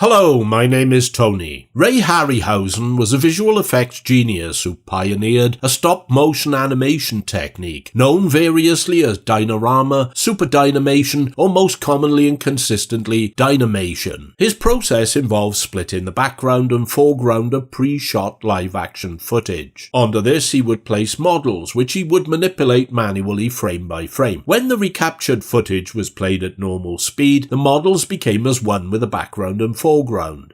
Hello, my name is Tony. Ray Harryhausen was a visual effects genius who pioneered a stop-motion animation technique known variously as Dynarama, Super Dynamation, or most commonly and consistently Dynamation. His process involves splitting the background and foreground of pre-shot live-action footage. Onto this he would place models, which he would manipulate manually frame by frame. When the recaptured footage was played at normal speed, the models became as one with the background and foreground.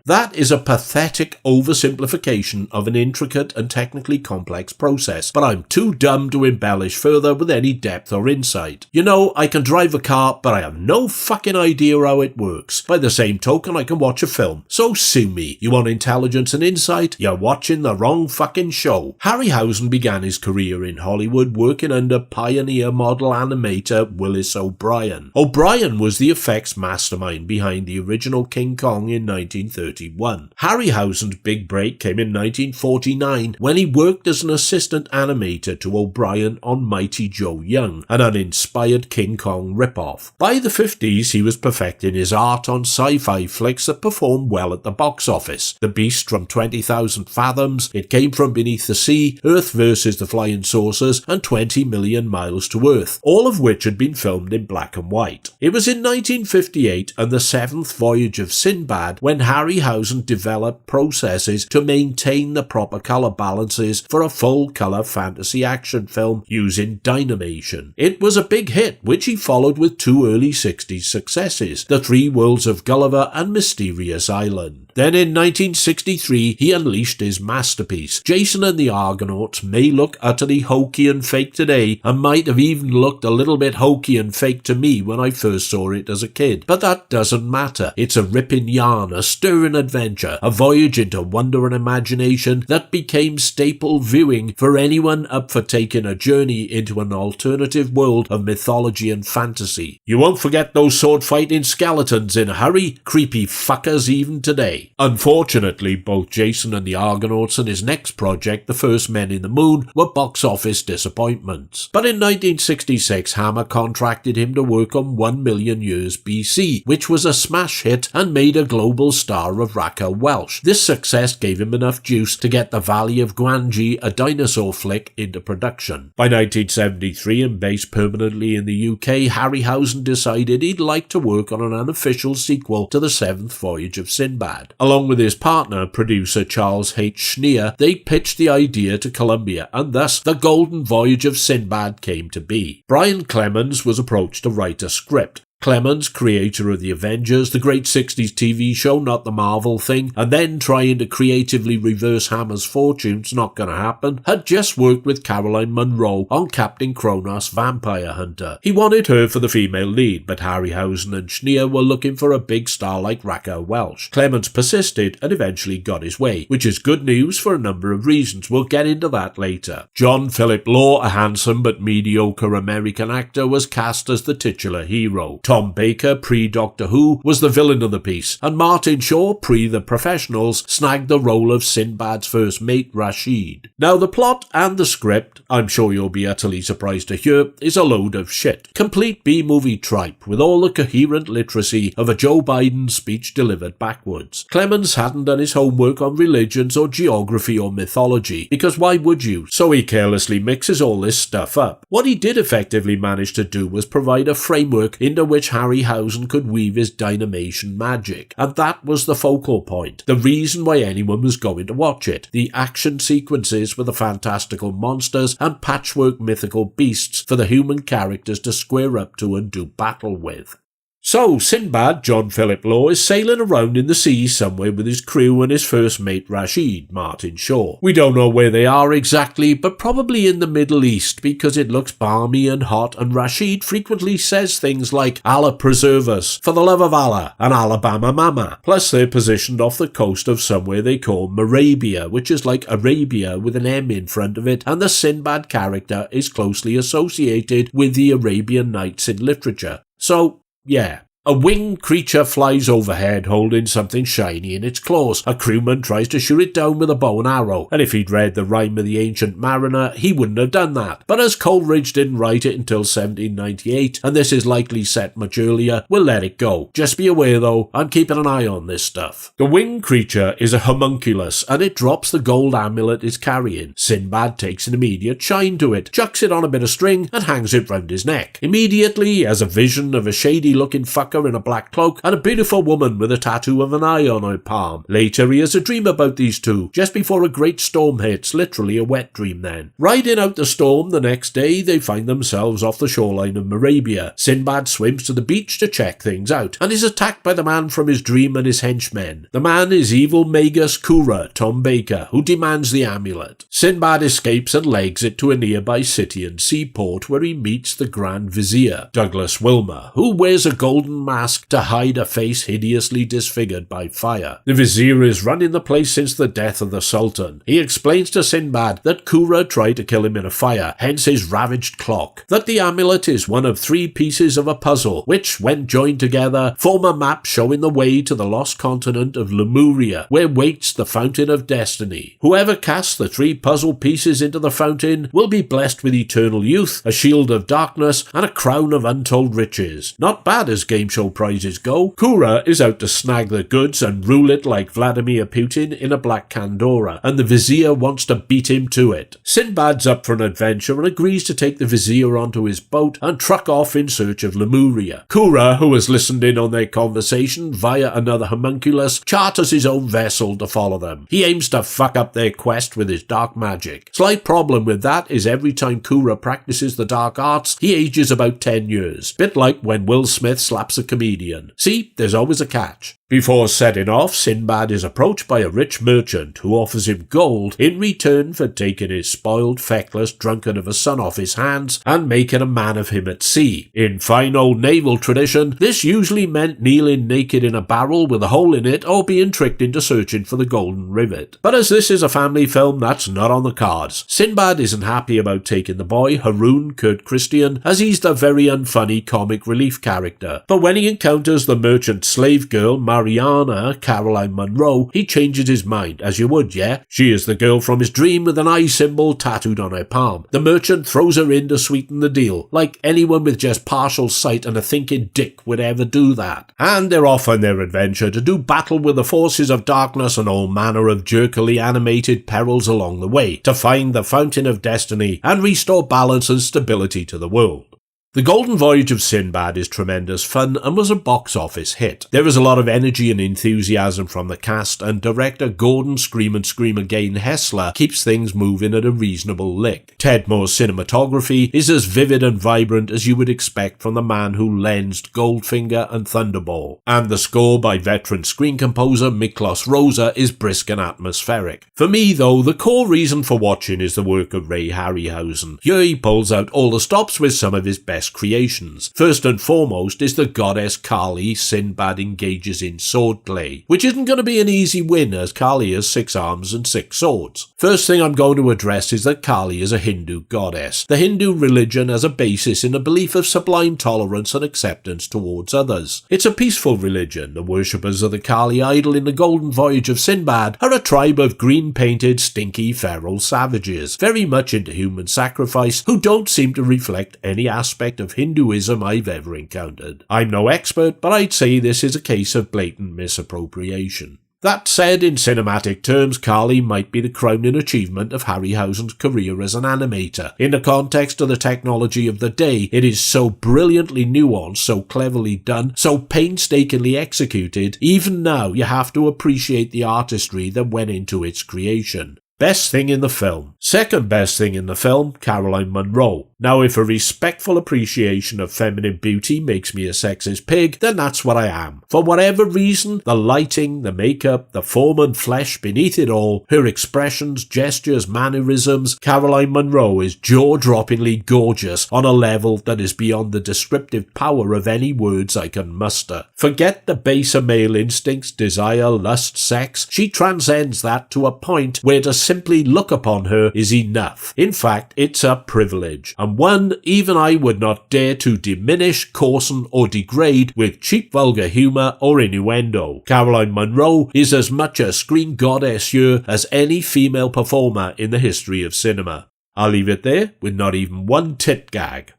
That is a pathetic oversimplification of an intricate and technically complex process, but I'm too dumb to embellish further with any depth or insight. You know, I can drive a car, but I have no fucking idea how it works. By the same token, I can watch a film. So sue me. You want intelligence and insight? You're watching the wrong fucking show. Harryhausen began his career in Hollywood working under pioneer model animator Willis O'Brien. O'Brien was the effects mastermind behind the original King Kong in 1931. Harryhausen's big break came in 1949 when he worked as an assistant animator to O'Brien on Mighty Joe Young, an uninspired King Kong ripoff. By the 50s, he was perfecting his art on sci-fi flicks that performed well at the box office. The Beast from 20,000 Fathoms, It Came From Beneath the Sea, Earth vs. the Flying Saucers, and 20 Million Miles to Earth, all of which had been filmed in black and white. It was in 1958 and the seventh Voyage of Sinbad when Harryhausen developed processes to maintain the proper colour balances for a full-colour fantasy action film using Dynamation. It was a big hit, which he followed with two early 60s successes, The Three Worlds of Gulliver and Mysterious Island. Then in 1963 he unleashed his masterpiece. Jason and the Argonauts may look utterly hokey and fake today, and might have even looked a little bit hokey and fake to me when I first saw it as a kid, but that doesn't matter. It's a ripping yarn, a stirring adventure, a voyage into wonder and imagination that became staple viewing for anyone up for taking a journey into an alternative world of mythology and fantasy. You won't forget those sword-fighting skeletons in a hurry, creepy fuckers even today. Unfortunately, both Jason and the Argonauts and his next project, The First Men in the Moon, were box office disappointments. But in 1966, Hammer contracted him to work on 1 Million Years BC, which was a smash hit and made a global star of Raquel Welch. This success gave him enough juice to get The Valley of Gwangi, a dinosaur flick, into production. By 1973, and based permanently in the UK, Harryhausen decided he'd like to work on an unofficial sequel to The Seventh Voyage of Sinbad. Along with his partner, producer Charles H. Schneer, they pitched the idea to Columbia, and thus The Golden Voyage of Sinbad came to be. Brian Clemens was approached to write a script. Clemens, creator of The Avengers, the great 60s TV show, not the Marvel thing, and then trying to creatively reverse Hammer's fortunes, not gonna happen, had just worked with Caroline Munro on Captain Kronos Vampire Hunter. He wanted her for the female lead, but Harryhausen and Schneer were looking for a big star like Raquel Welch. Clemens persisted and eventually got his way, which is good news for a number of reasons. We'll get into that later. John Philip Law, a handsome but mediocre American actor, was cast as the titular hero. Tom Baker, pre-Doctor Who, was the villain of the piece, and Martin Shaw, pre-The Professionals, snagged the role of Sinbad's first mate, Rashid. Now, the plot and the script, I'm sure you'll be utterly surprised to hear, is a load of shit. Complete B-movie tripe, with all the coherent literacy of a Joe Biden speech delivered backwards. Clemens hadn't done his homework on religions or geography or mythology, because why would you? So he carelessly mixes all this stuff up. What he did effectively manage to do was provide a framework into which Harryhausen could weave his Dynamation magic, and that was the focal point, the reason why anyone was going to watch it. The action sequences with the fantastical monsters and patchwork mythical beasts for the human characters to square up to and do battle with. So, Sinbad, John Philip Law, is sailing around in the sea somewhere with his crew and his first mate Rashid, Martin Shaw. We don't know where they are exactly, but probably in the Middle East, because it looks balmy and hot, and Rashid frequently says things like, "Allah preserve us, for the love of Allah, and Alabama Mama." Plus, they're positioned off the coast of somewhere they call Marabia, which is like Arabia with an M in front of it, and the Sinbad character is closely associated with the Arabian Nights in literature. So, yeah, A winged creature flies overhead holding something shiny in its claws. A crewman tries to shoot it down with a bow and arrow, and if he'd read the Rime of the Ancient Mariner, he wouldn't have done that. But as Coleridge didn't write it until 1798, and this is likely set much earlier, we'll let it go. Just be aware though, I'm keeping an eye on this stuff. The winged creature is a homunculus, and it drops the gold amulet it's carrying. Sinbad takes an immediate shine to it, chucks it on a bit of string, and hangs it round his neck. Immediately, he has a vision of a shady-looking fucker in a black cloak and a beautiful woman with a tattoo of an eye on her palm. Later, he has a dream about these two, just before a great storm hits, literally a wet dream then. Riding out the storm the next day, they find themselves off the shoreline of Moravia. Sinbad swims to the beach to check things out, and is attacked by the man from his dream and his henchmen. The man is evil Magus Kura, Tom Baker, who demands the amulet. Sinbad escapes and legs it to a nearby city and seaport where he meets the Grand Vizier, Douglas Wilmer, who wears a golden mask to hide a face hideously disfigured by fire. The Vizier is running the place since the death of the Sultan. He explains to Sinbad that Kura tried to kill him in a fire, hence his ravaged clock. That the amulet is one of 3 pieces of a puzzle, which, when joined together, form a map showing the way to the lost continent of Lemuria, where waits the Fountain of Destiny. Whoever casts the 3 puzzle pieces into the fountain will be blessed with eternal youth, a shield of darkness, and a crown of untold riches. Not bad as game show prizes go. Kura is out to snag the goods and rule it like Vladimir Putin in a black Pandora, and the Vizier wants to beat him to it. Sinbad's up for an adventure and agrees to take the Vizier onto his boat and truck off in search of Lemuria. Kura, who has listened in on their conversation via another homunculus, charters his own vessel to follow them. He aims to fuck up their quest with his dark magic. Slight problem with that is every time Kura practices the dark arts, he ages about 10 years. Bit like when Will Smith slaps a comedian. See, there's always a catch. Before setting off, Sinbad is approached by a rich merchant who offers him gold in return for taking his spoiled, feckless drunkard of a son off his hands and making a man of him at sea. In fine old naval tradition, this usually meant kneeling naked in a barrel with a hole in it or being tricked into searching for the golden rivet. But as this is a family film, that's not on the cards. Sinbad isn't happy about taking the boy, Haroun Kurt Christian, as he's the very unfunny comic relief character. But when he encounters the merchant slave girl, Mariana Caroline Munro, he changes his mind, as you would, yeah? She is the girl from his dream with an eye symbol tattooed on her palm. The merchant throws her in to sweeten the deal, like anyone with just partial sight and a thinking dick would ever do that. And they're off on their adventure to do battle with the forces of darkness and all manner of jerkily animated perils along the way, to find the Fountain of Destiny and restore balance and stability to the world. The Golden Voyage of Sinbad is tremendous fun and was a box office hit. There is a lot of energy and enthusiasm from the cast, and director Gordon Scream Again Hessler keeps things moving at a reasonable lick. Ted Moore's cinematography is as vivid and vibrant as you would expect from the man who lensed Goldfinger and Thunderball, and the score by veteran screen composer Miklos Rosa is brisk and atmospheric. For me though, the core reason for watching is the work of Ray Harryhausen. Here he pulls out all the stops with some of his best creations. First and foremost is the goddess Kali Sinbad engages in swordplay, which isn't going to be an easy win as Kali has 6 arms and 6 swords. First thing I'm going to address is that Kali is a Hindu goddess. The Hindu religion has a basis in a belief of sublime tolerance and acceptance towards others. It's a peaceful religion. The worshippers of the Kali idol in the Golden Voyage of Sinbad are a tribe of green-painted, stinky, feral savages, very much into human sacrifice, who don't seem to reflect any aspect of Hinduism I've ever encountered. I'm no expert, but I'd say this is a case of blatant misappropriation. That said, in cinematic terms, Kali might be the crowning achievement of Harryhausen's career as an animator. In the context of the technology of the day, it is so brilliantly nuanced, so cleverly done, so painstakingly executed, even now you have to appreciate the artistry that went into its creation. Best thing in the film. Second best thing in the film, Caroline Munro. Now, if a respectful appreciation of feminine beauty makes me a sexist pig, then that's what I am. For whatever reason, the lighting, the makeup, the form and flesh beneath it all, her expressions, gestures, mannerisms, Caroline Munro is jaw-droppingly gorgeous on a level that is beyond the descriptive power of any words I can muster. Forget the baser male instincts, desire, lust, sex. She transcends that to a point where to simply look upon her is enough. In fact, it's a privilege. And and one even I would not dare to diminish, coarsen, or degrade with cheap vulgar humour or innuendo. Caroline Munro is as much a screen goddess as any female performer in the history of cinema. I'll leave it there with not even one tit gag.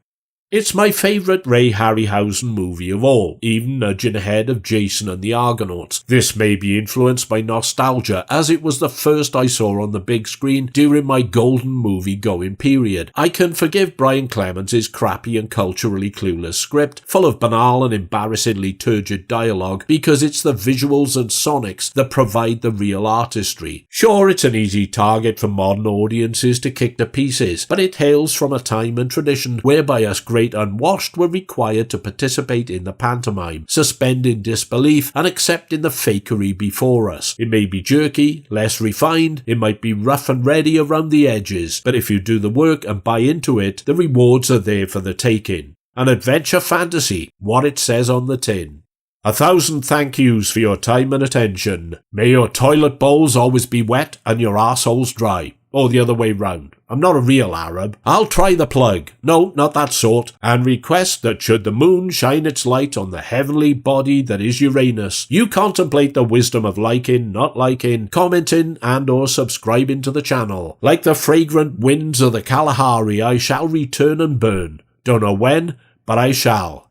It's my favourite Ray Harryhausen movie of all, even nudging ahead of Jason and the Argonauts. This may be influenced by nostalgia, as it was the first I saw on the big screen during my golden movie-going period. I can forgive Brian Clemens' crappy and culturally clueless script, full of banal and embarrassingly turgid dialogue, because it's the visuals and sonics that provide the real artistry. Sure, it's an easy target for modern audiences to kick to pieces, but it hails from a time and tradition whereby us great unwashed were required to participate in the pantomime, suspend in disbelief and accepting the fakery before us. It may be jerky, less refined, it might be rough and ready around the edges, but if you do the work and buy into it, the rewards are there for the taking. An adventure fantasy, what it says on the tin. 1,000 thank yous for your time and attention. May your toilet bowls always be wet and your arseholes dry. Or the other way round. I'm not a real Arab. I'll try the plug. No, not that sort. And request that should the moon shine its light on the heavenly body that is Uranus, you contemplate the wisdom of liking, not liking, commenting and or subscribing to the channel. Like the fragrant winds of the Kalahari, I shall return and burn. Don't know when, but I shall.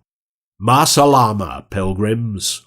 Ma salama, pilgrims.